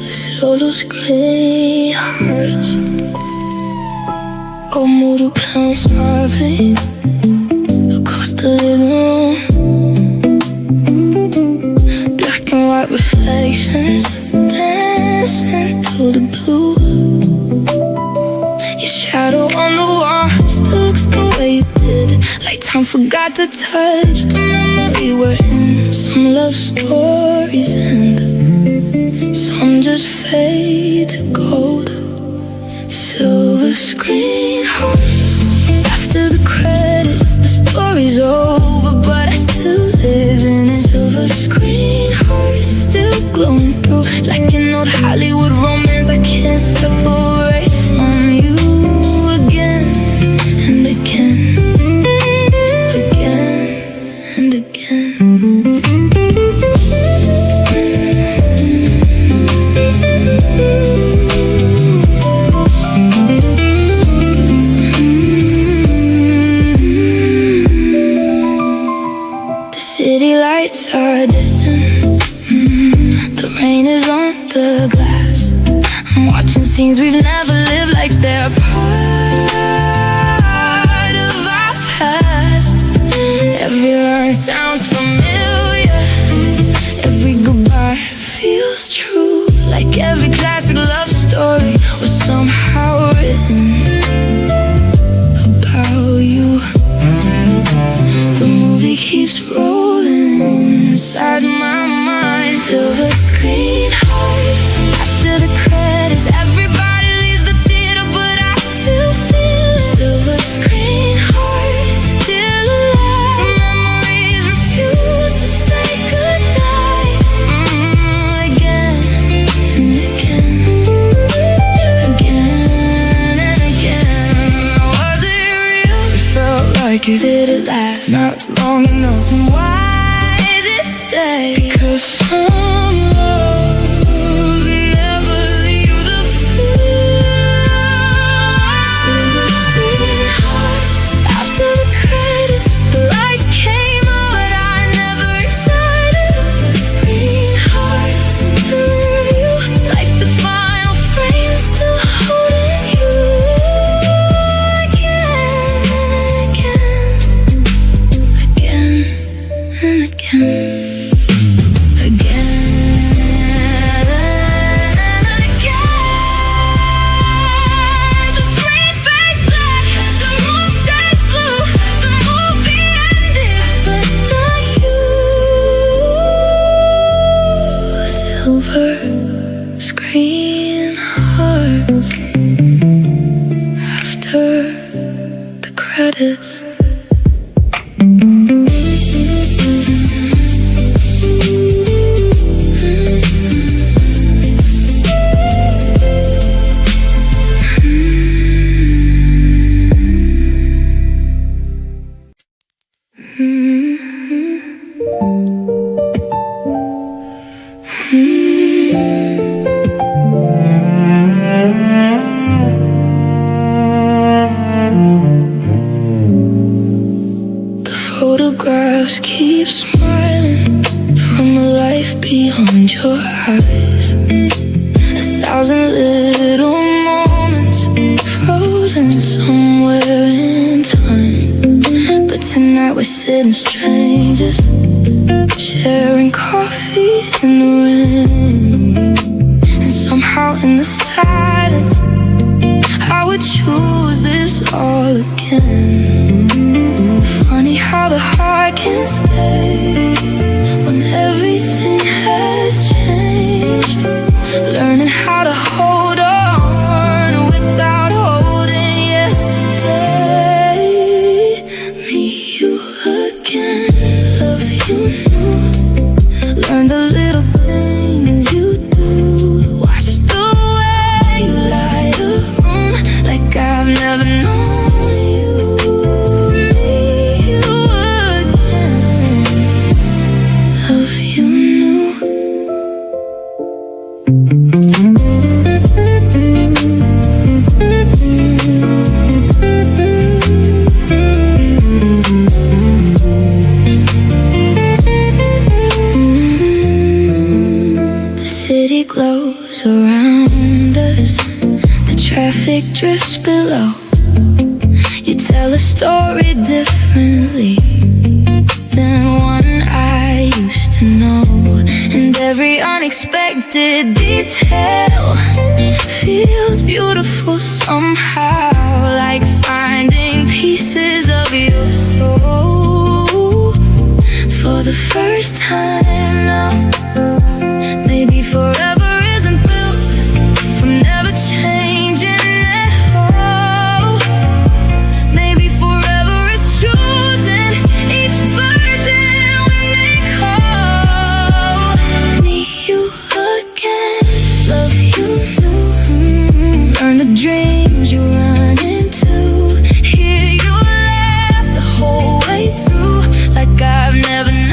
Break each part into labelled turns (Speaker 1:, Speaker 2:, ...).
Speaker 1: Solos clean hearts, all mortal plans starving across the living room. Black and white reflections dancing to the blue. Your shadow on the wall still looks the way it did, like time forgot to touch the memory we're in. Some love stories end, some just fade to gold. Silver screen hearts, after the credits, the story's over, but I still live in it. Silver screen hearts, still glowing through, like an old Hollywood romance. I can't separate from you again and again, again and again. City lights are distant, the rain is on the glass. I'm watching scenes we've never lived, like they're part of our past. Every line sounds familiar, every goodbye feels true, like every classic love story was somehow written about you. The movie keeps rolling inside my mind. Silver screen hearts, after the credits, everybody leaves the theater, but I still feel it. Silver screen hearts, still alive. Some memories refuse to say goodnight. Again and again, again and again. Was it real?
Speaker 2: It felt like it.
Speaker 1: Did it last?
Speaker 2: Not long enough.
Speaker 1: Why did it stay?
Speaker 2: Because some loves never leave the field.
Speaker 1: Silver screen hearts, after the credits, the lights came on, but I never excited. Silver screen hearts, still in you, like the final frame, still holding you. Again and again, again and again. Silver screen hearts, after the credits. Photographs keep smiling from a life beyond your eyes. 1,000 little moments frozen somewhere in time. But tonight we're sitting strangers, sharing coffee in the rain. And somehow in the silence I would choose this all again. Funny how the heart can stay when everything has changed. Learning how to hold on without holding yesterday. Meet you again, love you new. Learn the little things you do. Watch the way you light a room like I've never known you. traffic drifts below. You tell a story differently than one I used to know. And every unexpected detail feels beautiful somehow, like finding pieces of your soul for the first time now. Maybe forever isn't built from never changing at all. Maybe forever is choosing each version when they call. Me, you again, love you new. Learn the dreams you run into. Hear you laugh the whole way through, like I've never known.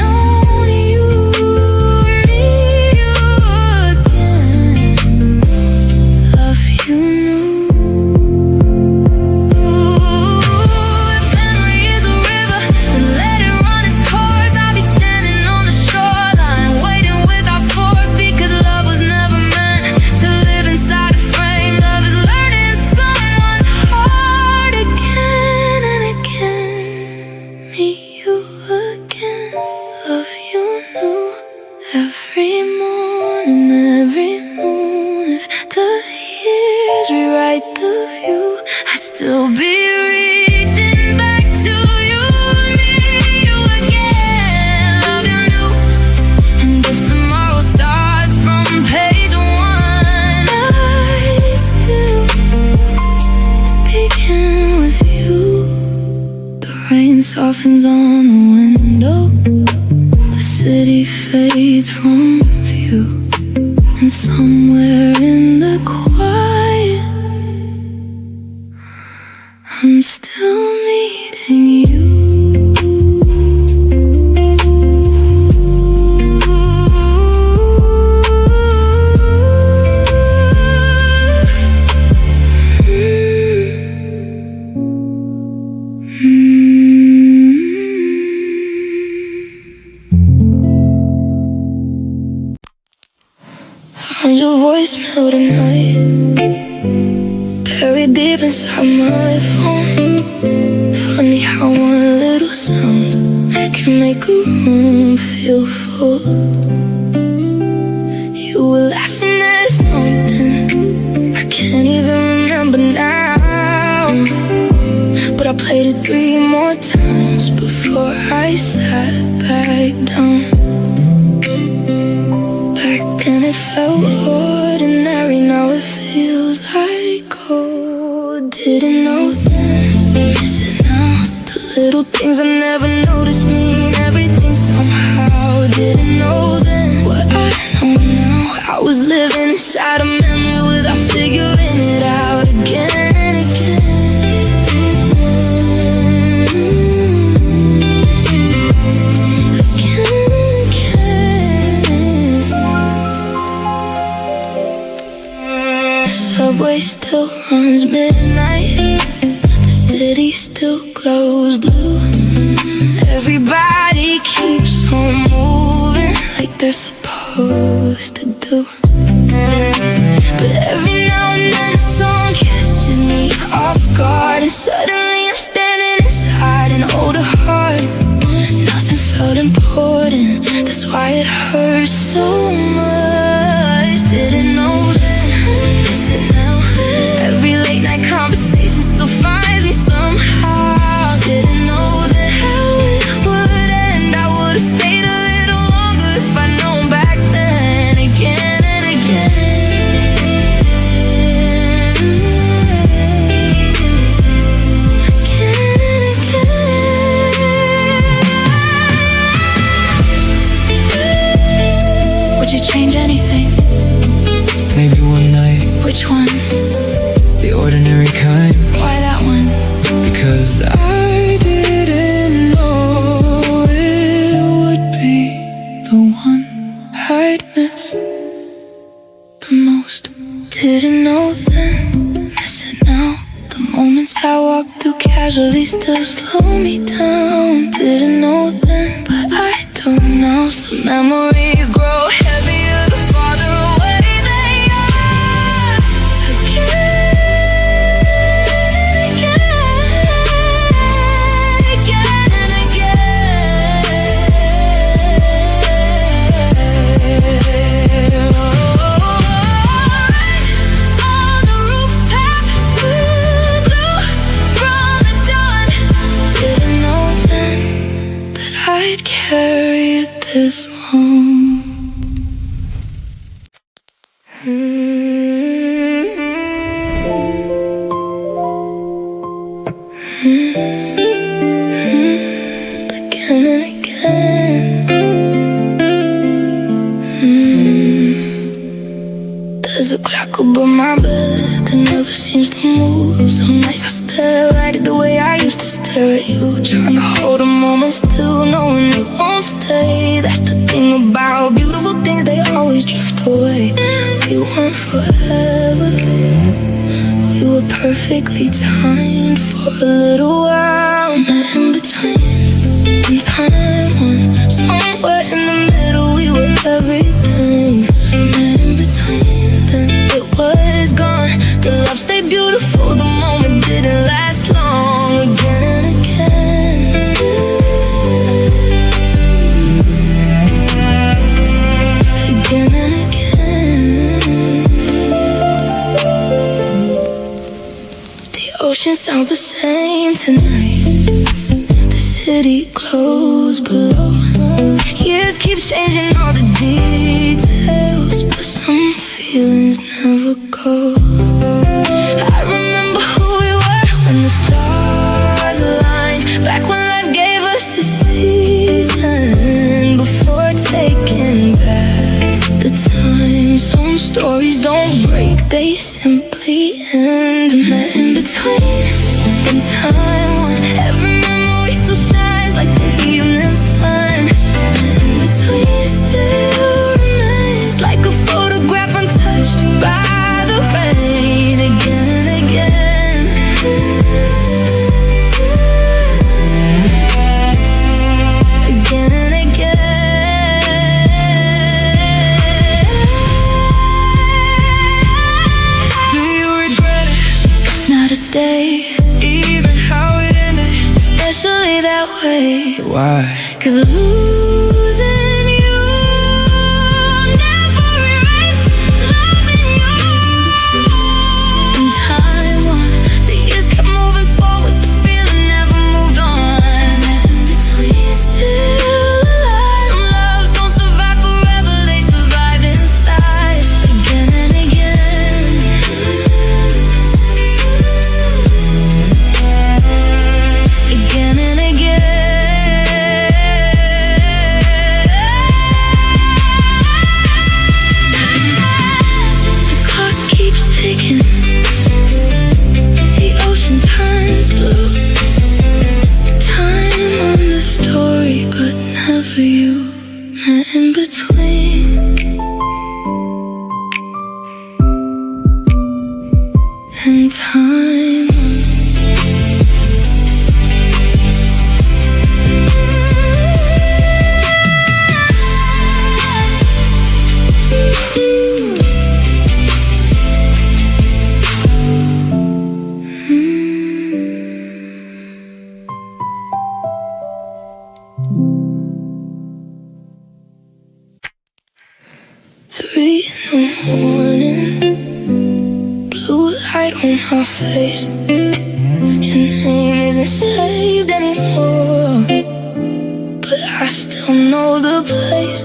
Speaker 1: Every moon, if the years rewrite the view, I'd still be reaching back to you. Need you again, love you new. And if tomorrow starts from page 1, I still begin with you. The rain softens on the window, the city fades from view, and somewhere in the quiet, I'm still meeting you. Found your voicemail tonight, buried deep inside my phone. Funny how one little sound can make a room feel full. You were laughing at something I can't even remember now, but I played it 3 more times before I sat back down. And it felt ordinary, now it feels like gold. Didn't know then, miss it now. The little things I never noticed mean everything somehow. Didn't know then what I know now. I was living inside a memory without figuring it out again and again. Subway still runs midnight, the city still glows blue. Everybody keeps on moving like they're supposed to do. But every now and then a song catches me off guard, and suddenly I'm standing inside an older heart. Nothing felt important, that's why it hurts so much. Didn't know then, miss it now. Every late night conversation still finds me somehow. Didn't know that how it would end. I would've stayed a little longer if I'd known back then. Again and again, again and again. Would you change anything?
Speaker 2: Maybe one night.
Speaker 1: Which one?
Speaker 2: The ordinary kind.
Speaker 1: Why that one?
Speaker 2: Because I didn't know it would be the one I'd miss the most. Didn't know then, miss it now. The moments I walk through casually still slow me down. Didn't know then, but I do now. Some memories grow heavier the farther away they are. Again
Speaker 1: this long. Again and again. There's a clock above my bed that never seems to move. Some nights I stare right at the way I used to stare at you, trying to hold a moment still, knowing it won't stay. That's the thing about beautiful things, they always drift away. We weren't forever, we were perfectly timed for a little while. Met in between, in time one, somewhere in the middle we were everything. Met in between, then it was gone. The love stayed beautiful, the moment didn't last long. Again and again, again and again. The ocean sounds the same tonight, the city glows below. Years keep changing all the details, but some feelings never go. I remember who we were when the stars aligned, back when life gave us a season. Before taking back the time, some stories don't break, they simply end. Met in between, in time one, every memory still shines like the evening sun. In between still remains like a photograph untouched by the rain. Again and again, again and again.
Speaker 2: Do you regret it?
Speaker 1: Not a day,
Speaker 2: Even how it ended?
Speaker 1: especially that way.
Speaker 2: Why?
Speaker 1: 'Cause losing you never erased loving you. In time one, the years kept moving forward, the feeling never moved on. In between still alive, some loves don't survive forever, they survive inside. Again and again, again and again. The clock keeps ticking, the ocean turns blue. Time on the story, but never you. Met in between, in time. Three in the morning, blue light on my face. Your name isn't saved anymore, but I still know the place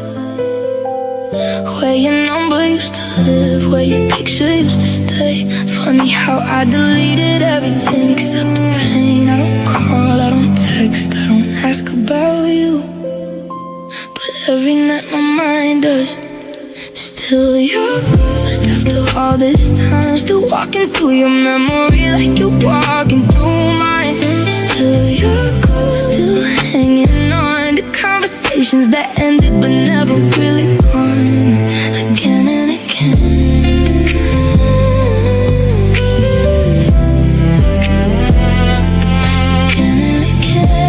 Speaker 1: where your number used to live, where your picture used to stay. Funny how I deleted everything except the pain. I don't call, I don't text, I don't ask about you, but every night my mind does. Still your ghost after all this time, still walking through your memory like you're walking through mine. Still your ghost, still hanging on to conversations that ended but never really gone. Again and again, again and again.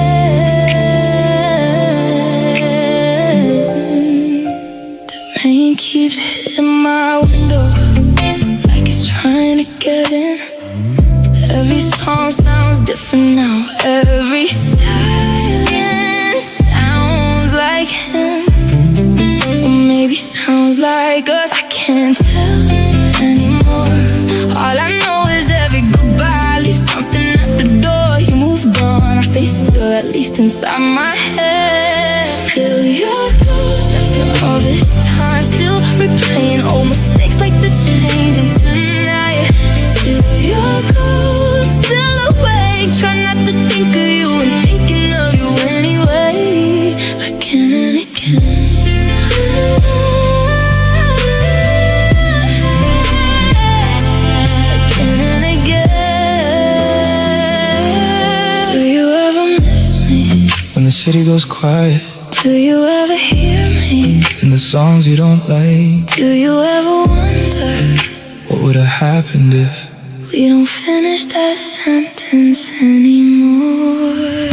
Speaker 1: The rain keeps hitting my window like it's trying to get in. Every song sounds different now, every silence sounds like him, or maybe sounds like us. I can't tell anymore. All I know is every goodbye leaves something at the door. You moved on, I stay still, at least inside my head. Still you're good. this time, still replaying old mistakes like the changing tonight. Still your ghost, still awake, try not to think of you and thinking of you anyway, again and again. Again and again. Do you ever miss me
Speaker 2: when the city goes quiet?
Speaker 1: Do you ever hear me
Speaker 2: in the songs you don't like?
Speaker 1: Do you ever wonder
Speaker 2: what would have happened if
Speaker 1: we don't finish that sentence anymore?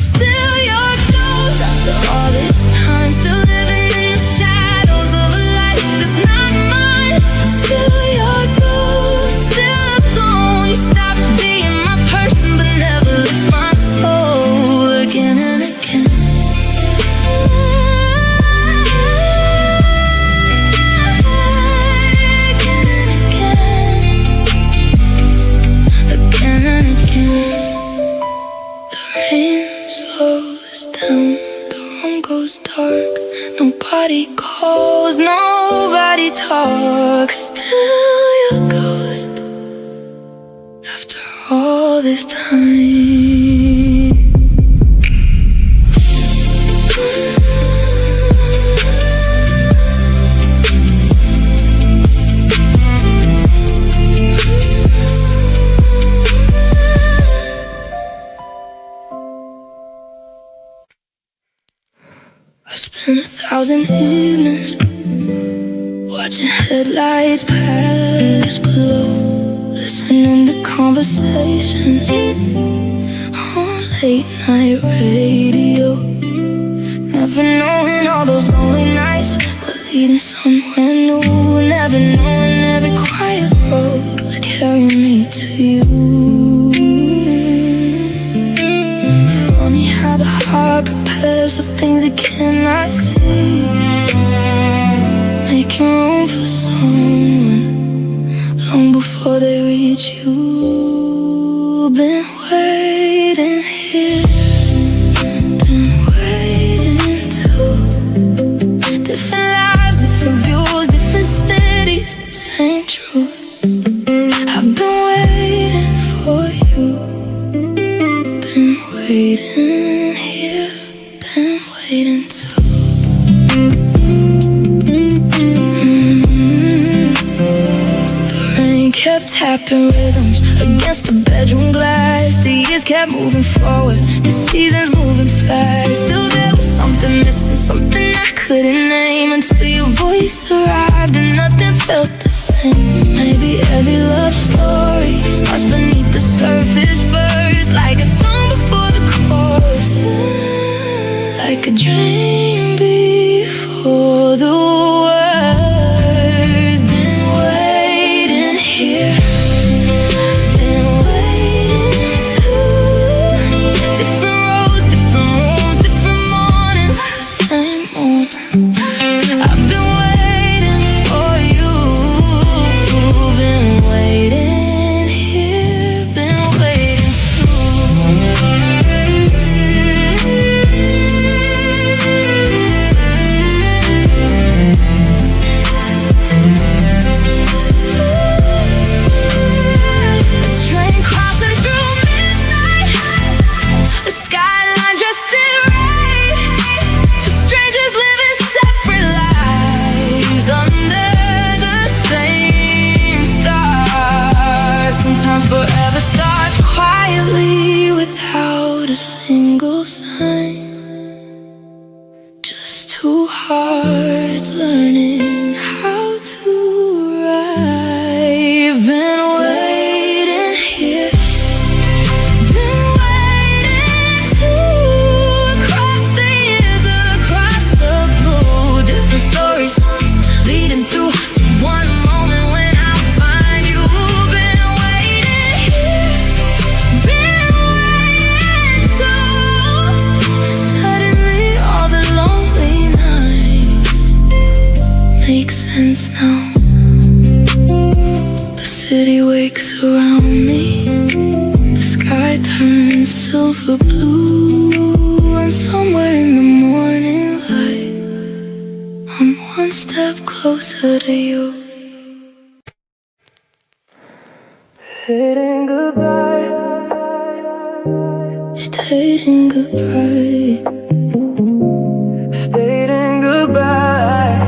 Speaker 1: Still your ghost after all this time, still living in the shadows of a life that's not mine. Still your ghost, still alone. You stopped being my person but never left my soul, again and again. Slows down, the room goes dark. Nobody calls, nobody talks. Still your ghost after all this time. I spent 1,000 evenings watching headlights pass below, listening to conversations on late night radio. Never knowing all those lonely nights were leading somewhere new. Never knowing every quiet road was carrying me to you. Funny how the heart prepares for things it cannot see, making room for someone long before they reach you. Been waiting here, been waiting too. Different lives, different views, different cities, same truth. I've been waiting for you, been waiting here, been waiting too. The rain kept tapping rhythms against the bedroom glass. The years kept moving forward, the seasons moving fast. Still there was something missing, something I couldn't name, until your voice arrived and nothing felt the same. Maybe every love story starts beneath the surface first, like a song before the chorus, like a dream before the words. Been waiting here, been waiting too. Different roads, different rooms, different mornings, same moon. I've been waiting for you, been waiting here, been waiting too. Train crossing through midnight, a skyline dressed in red. Two strangers living separate lives under the same stars. Sometimes forever starts quietly without a single sign. Just two hearts learning how to ride. Been waiting here, been waiting too. Across the years, across the blue, different stories leading through to one moment when I find you. Been waiting here, been waiting too. Suddenly all the lonely nights make sense now. The city wakes around me, the sky turns silver blue, and somewhere in the morning light I'm step closer to you. Stating goodbye, stating goodbye, stating goodbye.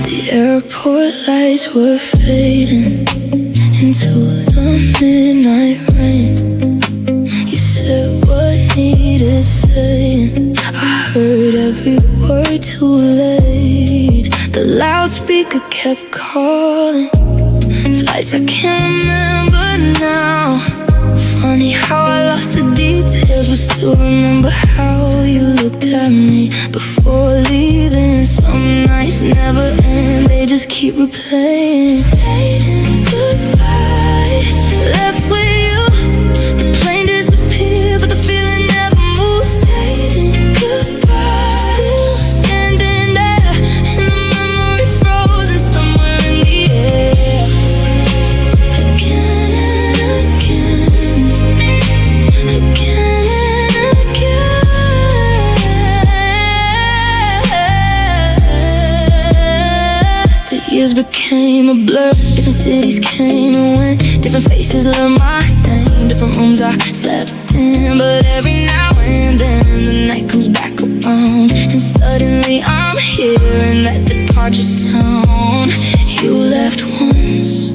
Speaker 1: The airport lights were fading into the midnight rain. You said what needed saying. I heard every word too late. The loudspeaker kept calling. Flights I can't remember now. Funny how I lost the details, but still remember how you looked at me before leaving. Some nights never end, they just keep replaying. Stating goodbye, left with you. The plane disappeared, but the feeling never moved. Stating goodbye, still standing there, and the memory frozen somewhere in the air. Again and again, again and again. The years became a blur. Different cities came and went. Different faces learned my name. Different rooms I slept in. But every now and then the night comes back around, and suddenly I'm hearing that departure sound. You left once,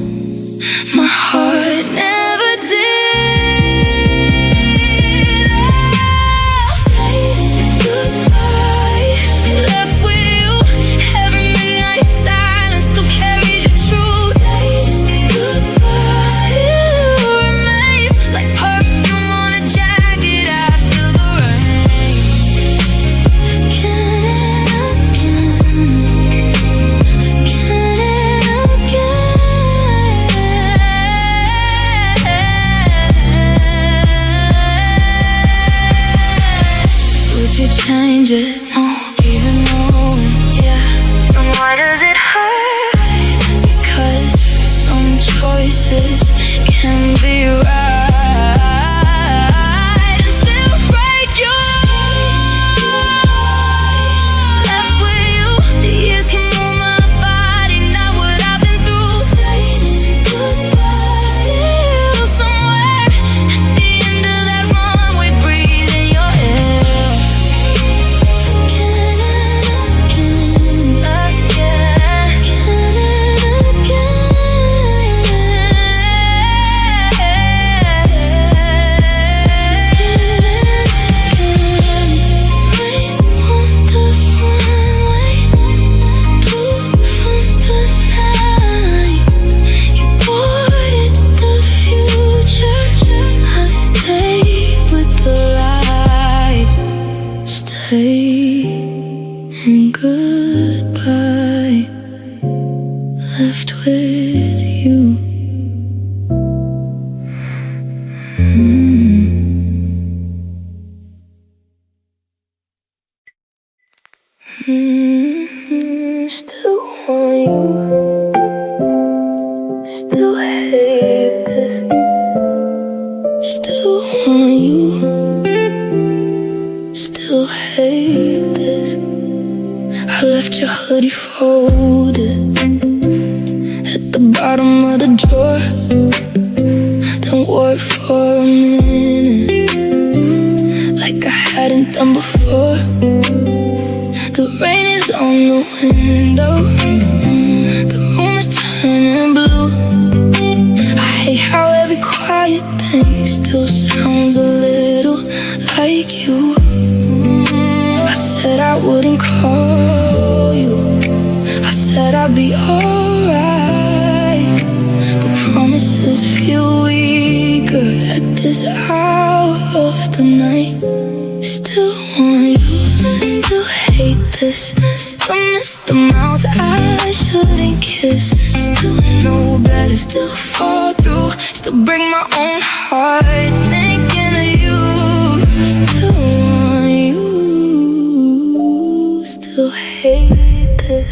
Speaker 1: my heart never did. Stating goodbye, left with you. Every midnight silence still carries your truth. Stating goodbye, still remains like perfume on a jacket after the rain. Again and again, again and again. Would you change it? No, even knowing, yeah. And why does it hurt? Because some choices can be right and still break you. Left with you, the years can move my body, not what I've been through. Stating goodbye, still somewhere at the end of that runway, breathing your air. Again and again, again, again and again. Rain on the runway, blue from the night. You boarded the future. I stay with the light. Stay and goodbye, left with you. Still want you, still hate this. Still want you, still hate this. I left your hoodie folded at the bottom of the drawer. Then wore it for a minute, like I hadn't done before. The rain is on the window, the room is turning blue. I hate how every quiet thing still sounds a little like you. I said I wouldn't call you, I said I'd be alright, but promises feel weaker at this hour of the night. Still want you, still hate this. Still miss the mouth I shouldn't kiss. Still know better, still fall through. Still break my own heart thinking of you. Still want you, still hate this.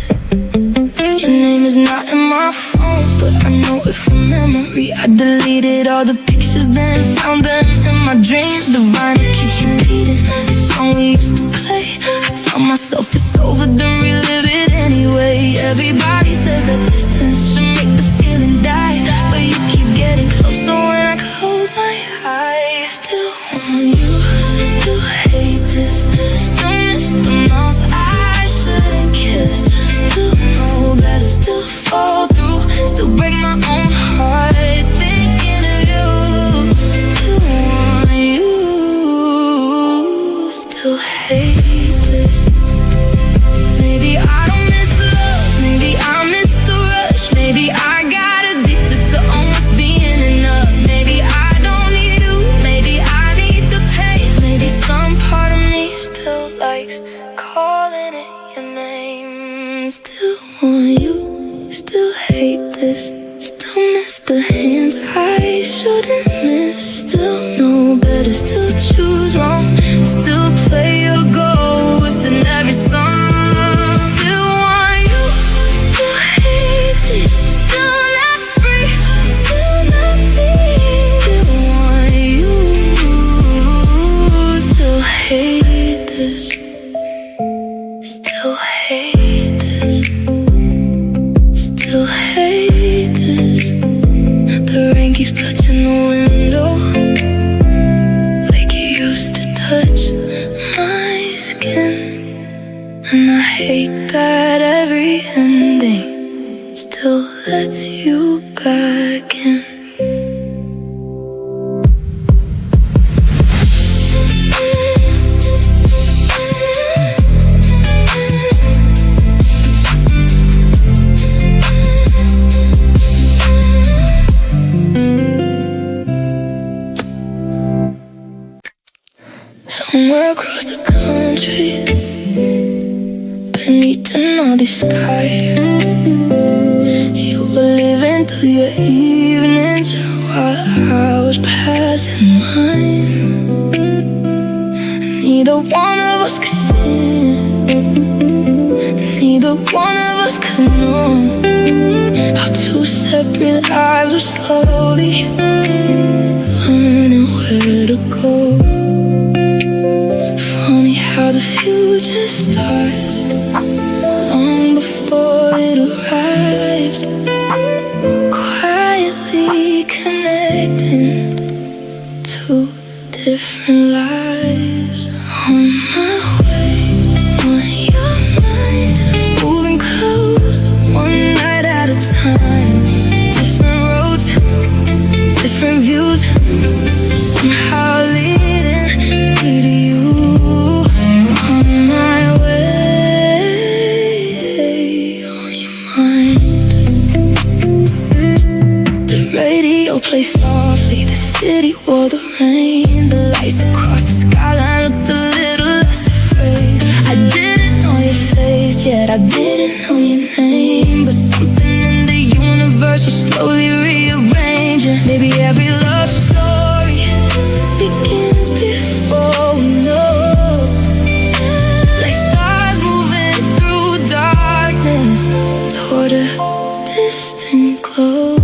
Speaker 1: Your name is not in my phone, but I know out with a memory. I deleted all the pictures, then found them in my dreams. The vinyl keeps repeating the song we used to play. I tell myself it's over, then relive it anyway. Everybody says that distance should make the feeling die, but you keep getting closer when I close my eyes. Still want you, still hate this, still miss the mouth I shouldn't kiss. Still know better, still fall through, still break my own heart thinking of you. Still want you, still hate this. Maybe I don't miss love, maybe I miss the rush. Maybe I got addicted to almost being enough. Maybe I don't need you, maybe I need the pain. Maybe some part of me still likes calling it your name. Still want you, still hate this, still miss the hands I shouldn't miss. Still know better, still choose wrong, still play your ghost in every song. Still want you, still hate this, still not free, still not free. Still want you, still hate this, still hate this, still hate this. The rain keeps touching the window like it used to touch my skin. And I hate that every ending still lets you back in. Somewhere across the country, beneath the northern sky, you were living through your evenings while I was passing mine. Neither one of us could sing, neither one of us could know how two separate lives were slowly learning where to go. Funny how the future starts long before it arrives, quietly connecting two different lives. On my way, on your mind, moving close, one night at a time. Different roads, different views, somehow leading me to you. On my way, on your mind. The radio plays softly, the city wore the rain. The lights across the skyline looked a little less afraid. I didn't know your face, yet I didn't know your name. But something in the universe was slowly rearranging. Maybe every love story begins before we know. Like stars moving through darkness toward a distant glow.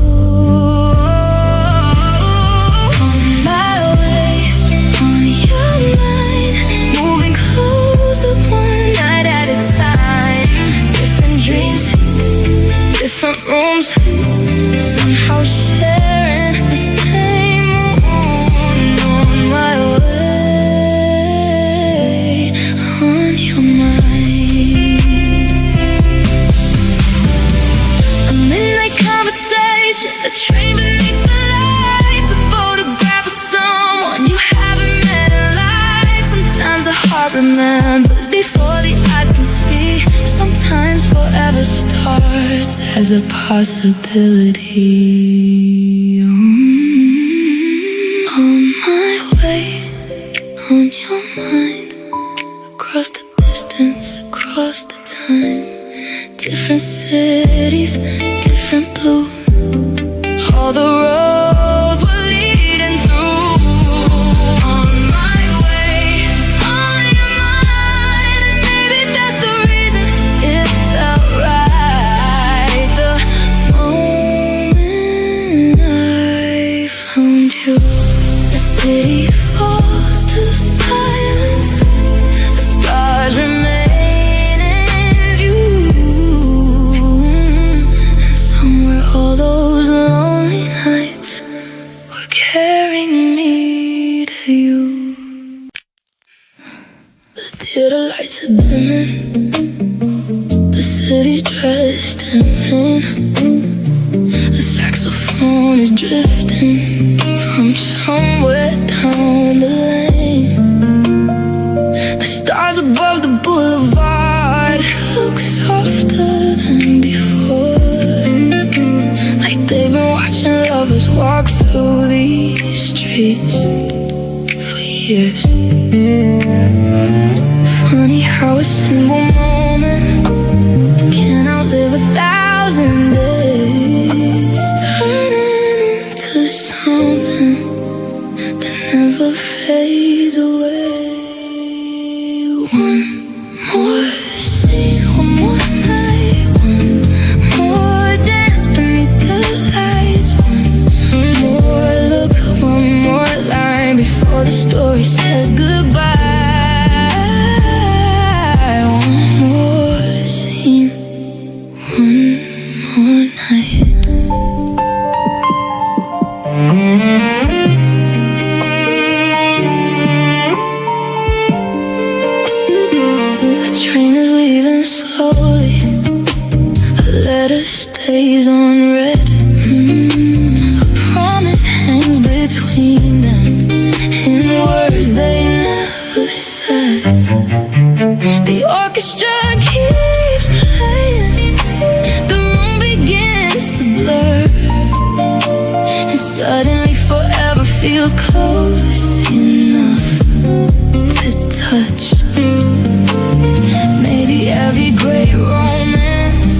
Speaker 1: On my way, on your mind, moving closer one night at a time. Different dreams, different rooms, somehow sharing the same moon. On my way, on your mind. A midnight conversation, a train beneath the lights, a photograph of someone you haven't met in life. Sometimes the heart remembers before the eyes can see. Sometimes forever starts as a possibility. On my way, on your mind, across the distance, across the time. Different cities, different blue. All the roads were leading through. On my way, on your mind. And maybe that's the reason it felt right. The moment morning. The city's dressed in rain. A saxophone is drifting from somewhere down the lane. The stars above the boulevard look softer than before, like they've been watching lovers walk through these streets for years. Funny how a single moment can outlive 1,000 days, turning into something that never fades away. One more scene, one more night, one more dance beneath the lights, one more look, one more line before the story says goodbye. One more scene, one more night. The train is leaving slowly. A letter stays unread. A promise hangs between them in words they never said. The orchestra keeps playing. The room begins to blur, and suddenly forever feels close enough to touch. Maybe every great romance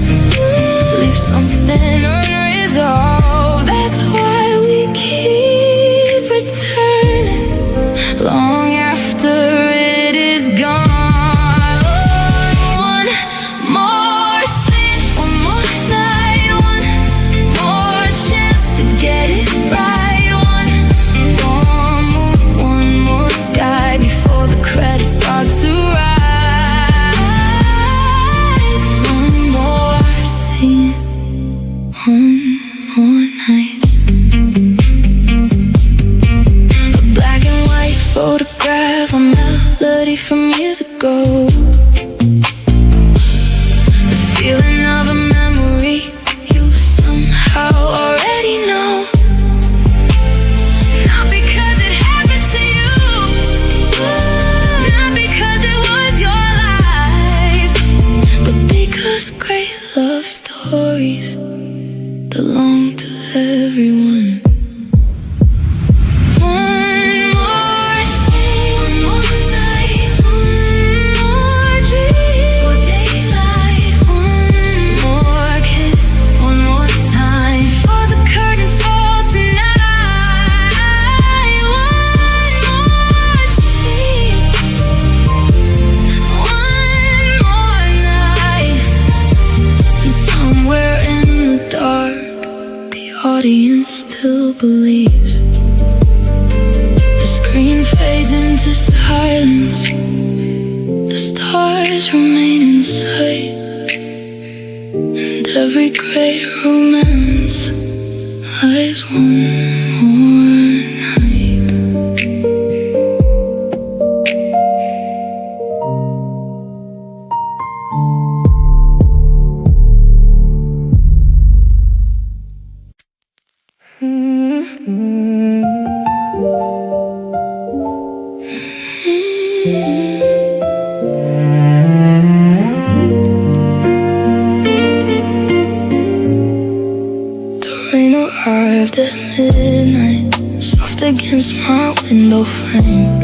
Speaker 1: leaves something unresolved. That's why we keep returning long after it is gone. One more scene, one more night, one more chance to get it right. One moon, one more sky before the credits start to rise. One more scene, one more night. A black and white photograph, a melody from years ago. The feeling of a memory you somehow already know. Not because it happened to you, not because it was your life, but because great love stories belong to everyone. One more scene, one more night, one more dream for daylight, one more kiss, one more time before the curtain falls tonight. One more scene, one more night, and somewhere in the dark, the audience still believes. The screen fades into silence. The stars remain in sight, and every great romance lives one more night. The rain arrived at midnight, soft against my window frame.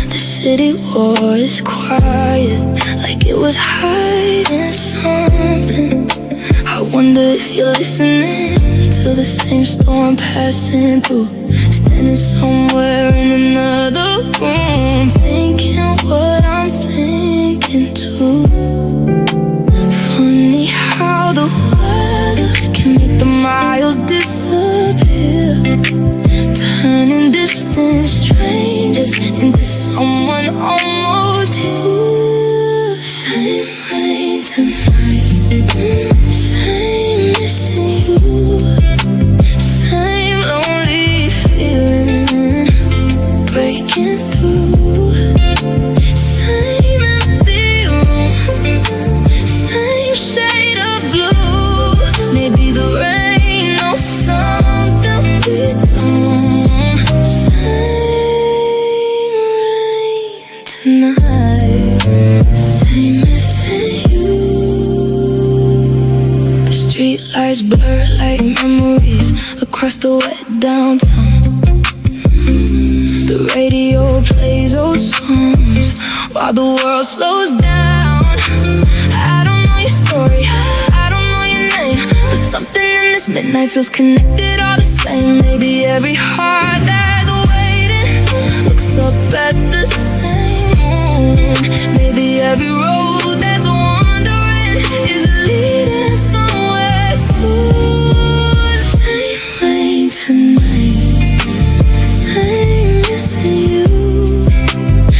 Speaker 1: The city was quiet, like it was hiding something. I wonder if you're listening to the same storm passing through, standing somewhere in another room, thinking what I'm thinking too. Funny how the weather can make the miles disappear, turning distant strangers into someone almost here. Same rain tonight, same missing you, same lonely feeling breaking through, same empty room. across the wet downtown. The radio plays old songs while the world slows down. I don't know your story, I don't know your name, but something in this midnight feels connected all the same. Maybe every heart that's waiting looks up at the same moon. Maybe every road that's wandering is leading somewhere soon. Same way tonight, same missing you,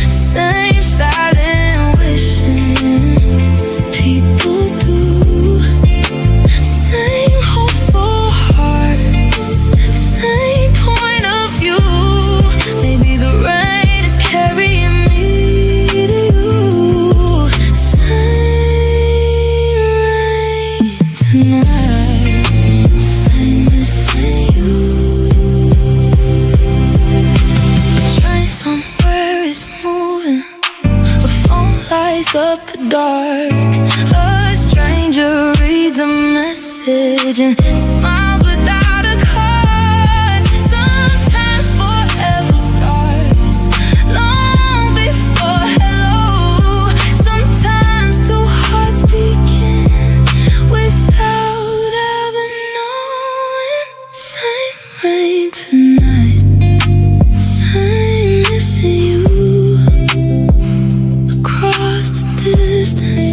Speaker 1: same silent wishing people do, same hopeful heart, same point of view. Maybe the rain is carrying me to you. Same rain tonight, same missing you. A train somewhere is moving, a phone lights up the dark. A stranger reads a message and smiles without a cause. Sometimes forever starts long before hello. Sometimes two hearts begin without ever knowing. Same rain tonight, same missing you. Across the distance,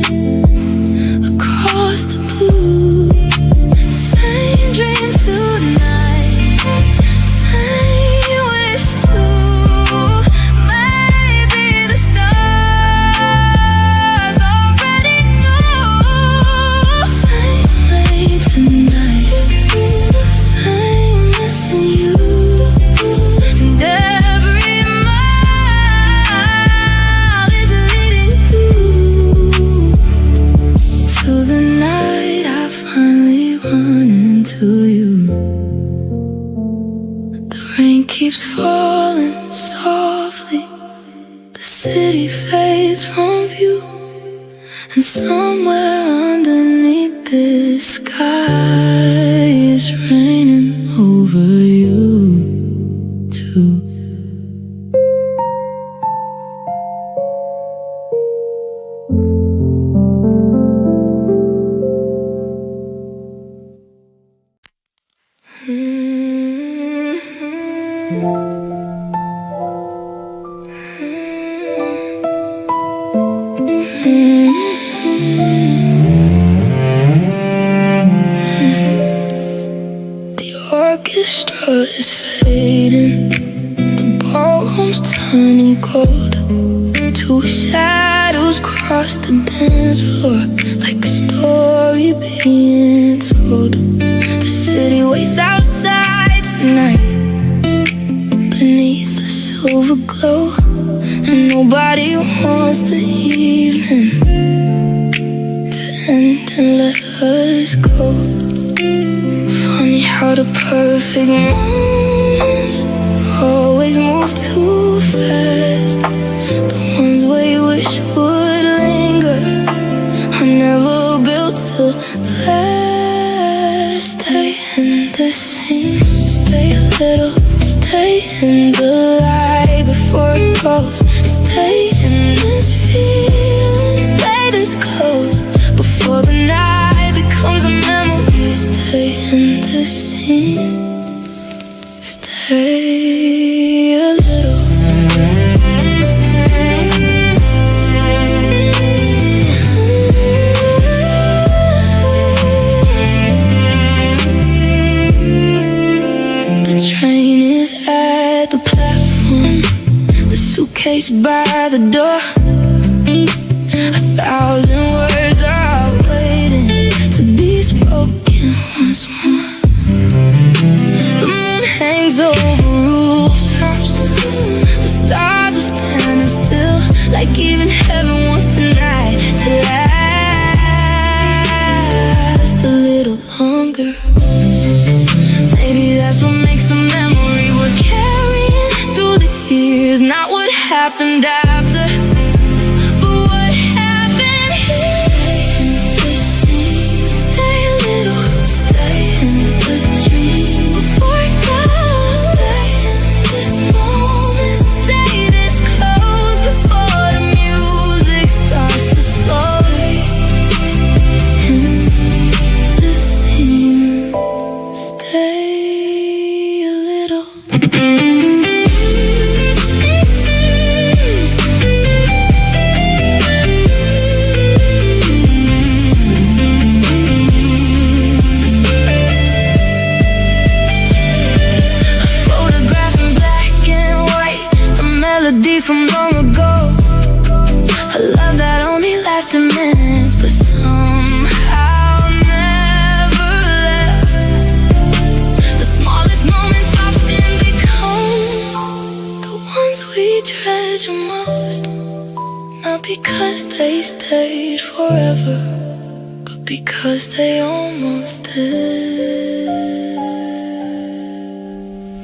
Speaker 1: across the blue. Same dream tonight, same wish too. Maybe the stars already know. Same way tonight, same missing you. And every mile is leading through to the night I finally run into you. The rain keeps falling softly, the city fades from view, and somewhere underneath this sky is raining over you too. The orchestra is fading, the ballroom's turning cold. Two shadows cross the dance floor like a story being told. The city waits outside tonight beneath the silver glow, and nobody wants the evening to end and let us go. Funny how the perfect moments always move too fast. The ones where you wish would linger are never built to last. Stay in the scene, stay a little, stay in the light before it goes. Stay in this feeling, stay this close before the night becomes a memory. Stay in the scene, stay a little. The train is at the platform, the suitcase by the door. 1,000 words are waiting to be spoken once more. The moon hangs over rooftops, the stars are standing still, like even heaven wants tonight to last a little longer. Maybe that's what makes a memory worth carrying through the years. Not what happened after, but what happened here. Stay in the scene, stay a little, stay in the dream before it minutes, but somehow never left. The smallest moments often become the ones we treasure most. Not because they stayed forever, but because they almost did.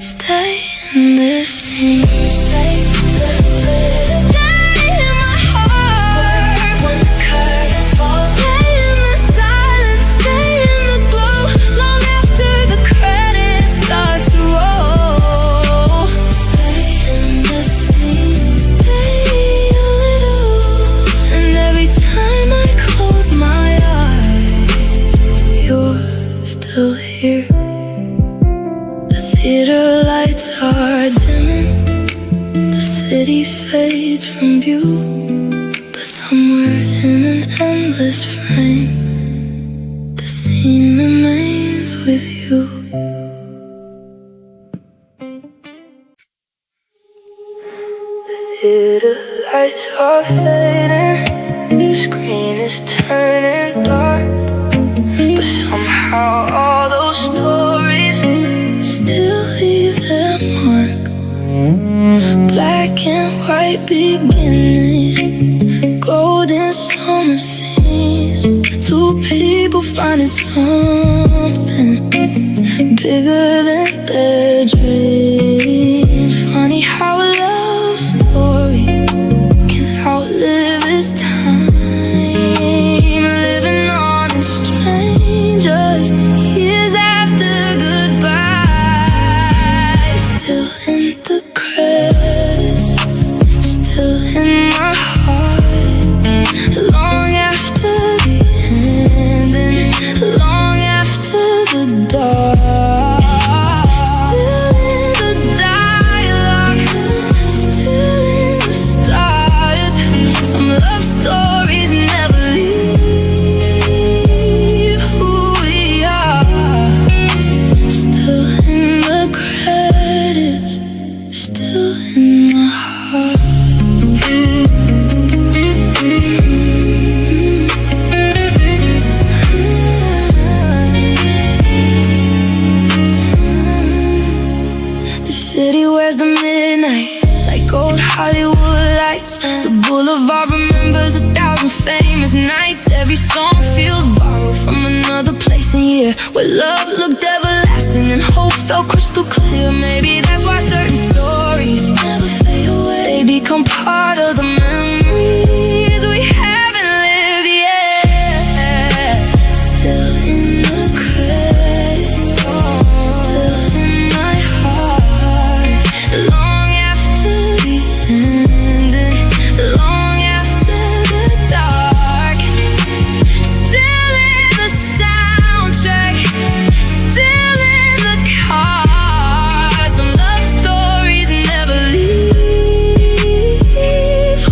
Speaker 1: Stay in this scene. Stay in my heart when the curtain falls. Stay in the silence, stay in the glow, long after the credits start to roll. Stay in the scene, stay a little. And every time I close my eyes, you're still here. The theater lights are dimming, the city fades from view, but somewhere in an endless frame, the scene remains with you. The theater lights are fading, the screen is turning dark, but somehow all those stories still leave their mark. Black and white beginnings, golden summer scenes, two people finding something bigger than their dreams. Funny how a love story can outlive its time, living on as strangers years after goodbye. Still in the credits, still in my heart, long after the ending, long after the dark. Still in the dialogue, still in the stars. Some love stories never leave who we are. Still in the credits, still in my heart. The city wears the midnight like old Hollywood lights. The boulevard remembers 1,000 famous nights. Every song feels borrowed from another place and year, where love looked everlasting and hope felt crystal clear. Maybe that's why certain stories never fade away. They become part of the memories we haven't lived yet. Still in the credits, still in my heart, long after the ending, long after the dark. Still in the soundtrack, still in the car. Some love stories never leave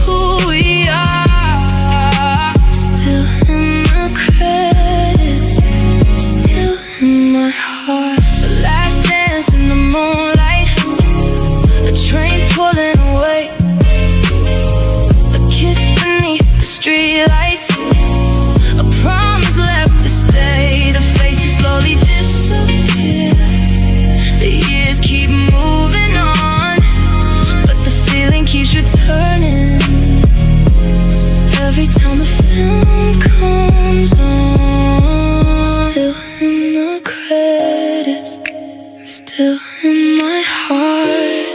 Speaker 1: who we are. Still in the credits, still in my heart. The last dance in the moonlight, a train pulling away, a kiss beneath the streetlights, a promise left to stay. The faces slowly disappear, the years keep moving on, but the feeling keeps returning every time the film comes on. Still in the credits, still in my heart,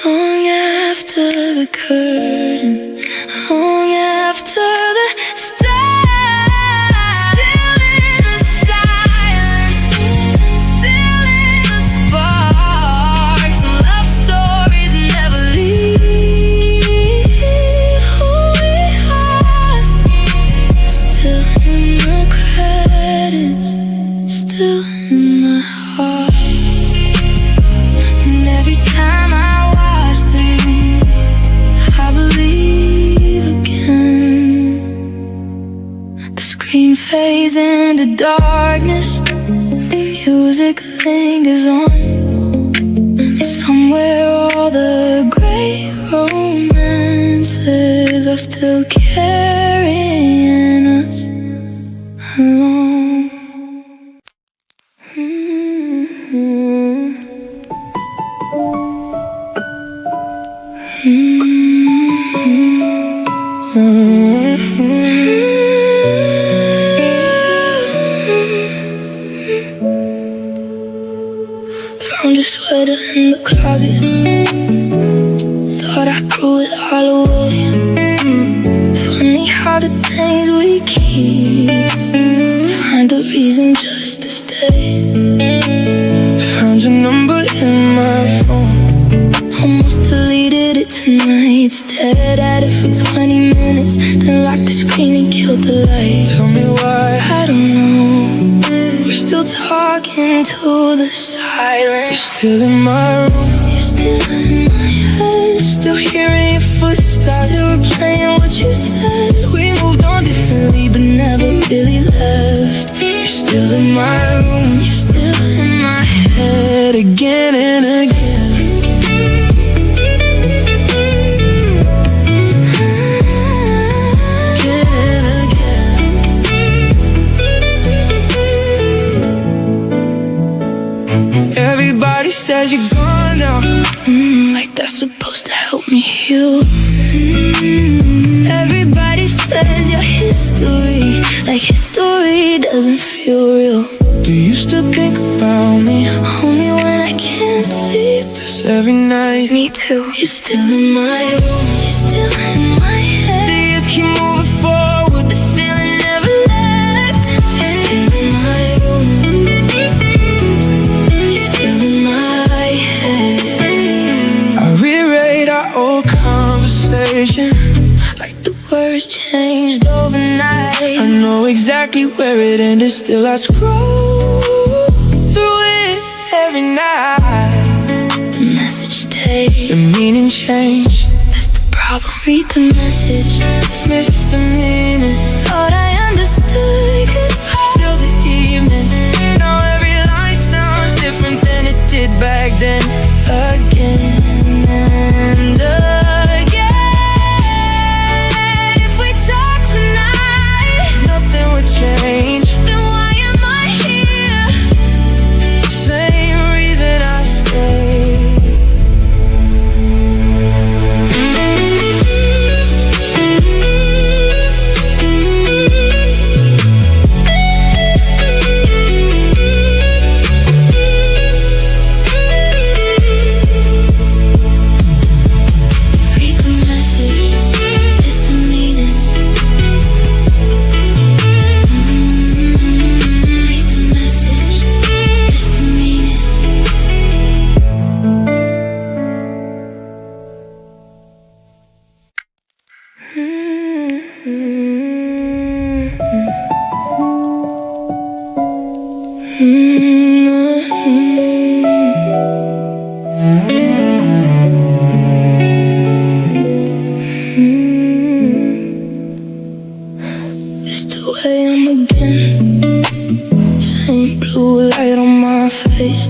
Speaker 1: long after the curtain, long after the stars. Still in the silence, still in the sparks. Love stories never leave who we are. Still in the credits, still in my heart. And every time I watch them, I believe again. The screen fades into darkness, the music lingers on, and somewhere all the great romances are still carrying memories we keep. Find a reason just to stay.
Speaker 2: Found your number in my phone.
Speaker 1: Almost deleted it tonight. Stared at it for 20 minutes, then locked the screen and killed the light.
Speaker 2: Tell me why.
Speaker 1: I don't know. We're still talking to the silence.
Speaker 2: You're still in my room.
Speaker 1: You're still in my head.
Speaker 2: Still hearing your footsteps.
Speaker 1: Still replaying what you said. We moved on differently, but never really left. You're still in my room. You're still in my head.
Speaker 2: Again and again. Everybody says you're gone now.
Speaker 1: Like that's supposed to help me heal. Everybody says your history, like history doesn't feel real.
Speaker 2: Do you still think about me?
Speaker 1: Only when I can't sleep.
Speaker 2: This every night.
Speaker 1: Me too. You're still in my room. You're still in my head.
Speaker 2: The years keep moving forward.
Speaker 1: The feeling never left. You're still in my room. You're still in my head.
Speaker 2: I rewrite our old conversation.
Speaker 1: Like the words changed overnight.
Speaker 2: I know exactly where it ended. Still I scroll through it every night.
Speaker 1: The message stayed.
Speaker 2: The meaning changed.
Speaker 1: That's the problem. Read the message.
Speaker 2: Missed the meaning.
Speaker 1: Thought I understood goodbye.
Speaker 2: Till the evening. Now every line sounds different than it did back then.
Speaker 1: Again and again. If we talk tonight,
Speaker 2: Nothing would change.
Speaker 1: then why am I here?
Speaker 2: Same reason I stay.
Speaker 1: Read the message. It's the meaning. Read the message. It's the meaning. It's 2 a.m. again. Same blue light on my face.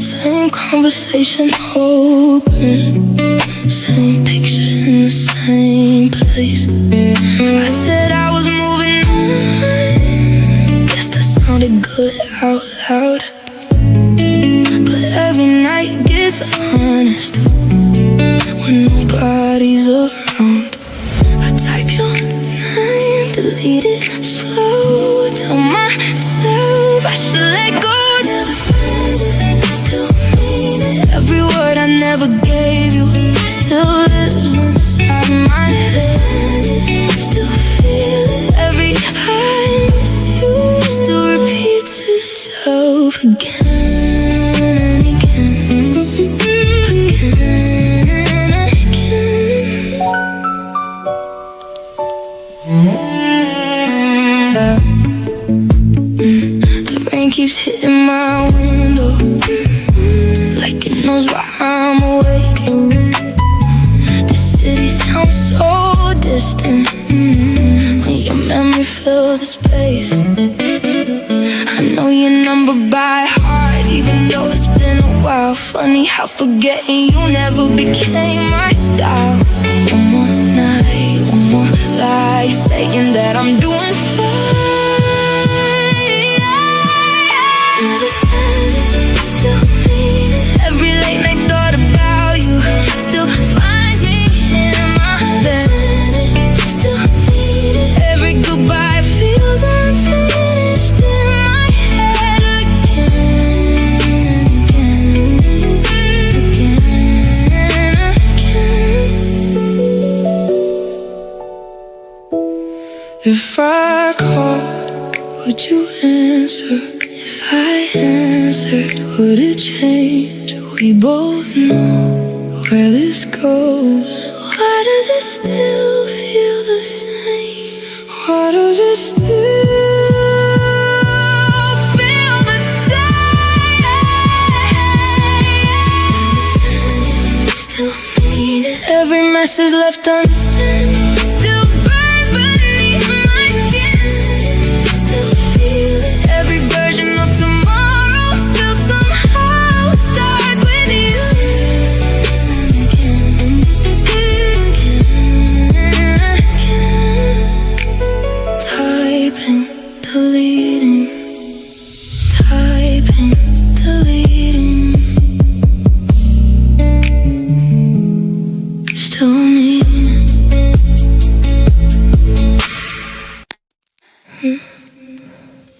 Speaker 1: Same conversation open. Same picture in the same place. I said I was moving on. Guess that sounded good out loud. But every night gets honest when nobody's around. I type your name, delete it slow. Tell myself I should let go. Never said it, still mean it. Every word I never gave you still lives inside my head. Still feel it every I miss you. Still repeats itself again and again. Again and again. The rain keeps hitting my window, like it knows why I'm awake. The city sounds so distant when your memory fills the space. I know your number by heart, even though it's been a while. Funny how forgetting you never became my style. One more night, one more lie, saying that I'm doing fine. Never said it, still mean it. Every late night thought about you still finds me in my bed. Still need it. Every goodbye feels unfinished in my head again and again, again and again.
Speaker 2: If If I called, would you answer? If I answered, would it change? We both know where this goes. Why does it still feel the same? Why does it still feel the same? Still mean it. Every message left unsent still burns beneath my skin. Still feel it. Every version of tomorrow still somehow starts with you. Typing, deleting. Typing, deleting. Still mean it.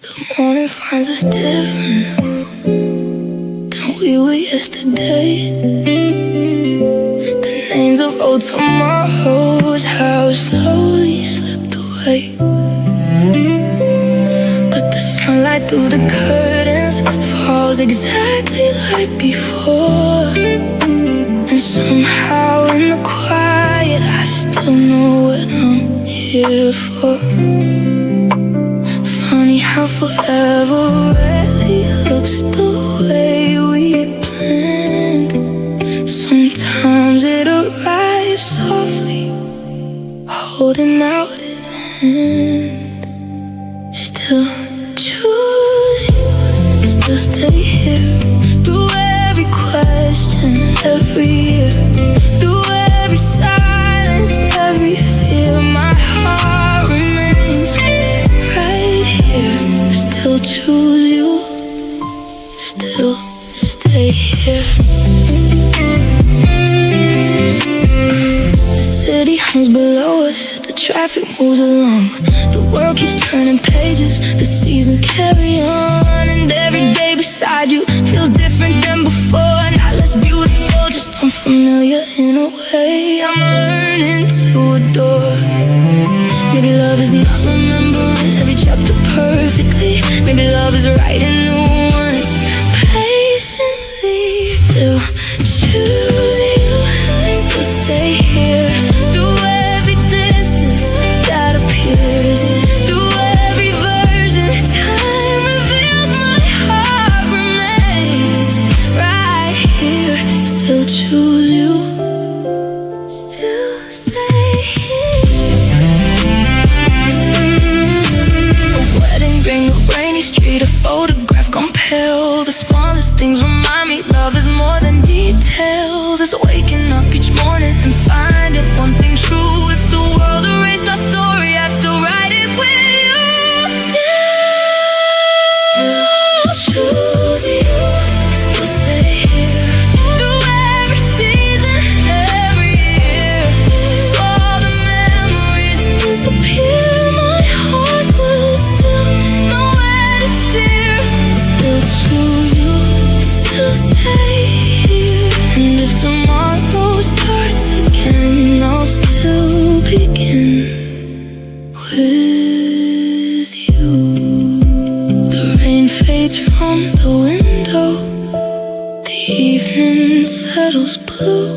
Speaker 2: The morning finds us different than we were yesterday. The names of old tomorrows, how slowly slipped away. But the sunlight through the curtains falls exactly like before. And somehow in the quiet I still know what I'm here for. Funny how forever rarely looks the way we planned. Sometimes it arrives softly, holding out its hand. Still choose you, still stay here. Through every question, every year. Through every silence, every fear. My heart remains right here. Still choose you, still stay here. The city hums below us, the traffic moves along. The world keeps turning pages, the seasons carry on. And every day beside you feels different than before. Not less beautiful, just unfamiliar in a way I'm learning to adore. Maybe love is not remembering every chapter perfectly. Maybe love is writing new ones patiently. Still choose you, still stay here. Through every distance that appears, through every version, time reveals my heart remains right here. Still choose you, still stay here. A wedding ring, a rainy street, a photograph gone pale. The smallest things remind me love is more than details. It's waking up each morning and finding one thing true. If the world erased our story, I'd still write it with you. Still choose you, still stay here. Through every season, every year. Before the memories disappear, my heart would still know where to steer. Still choose you, still stay here. And if tomorrow starts again, I'll still begin with you. The rain fades from the window, the evening settles blue.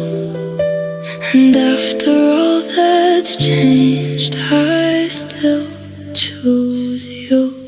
Speaker 2: And after all that's changed, I still choose you.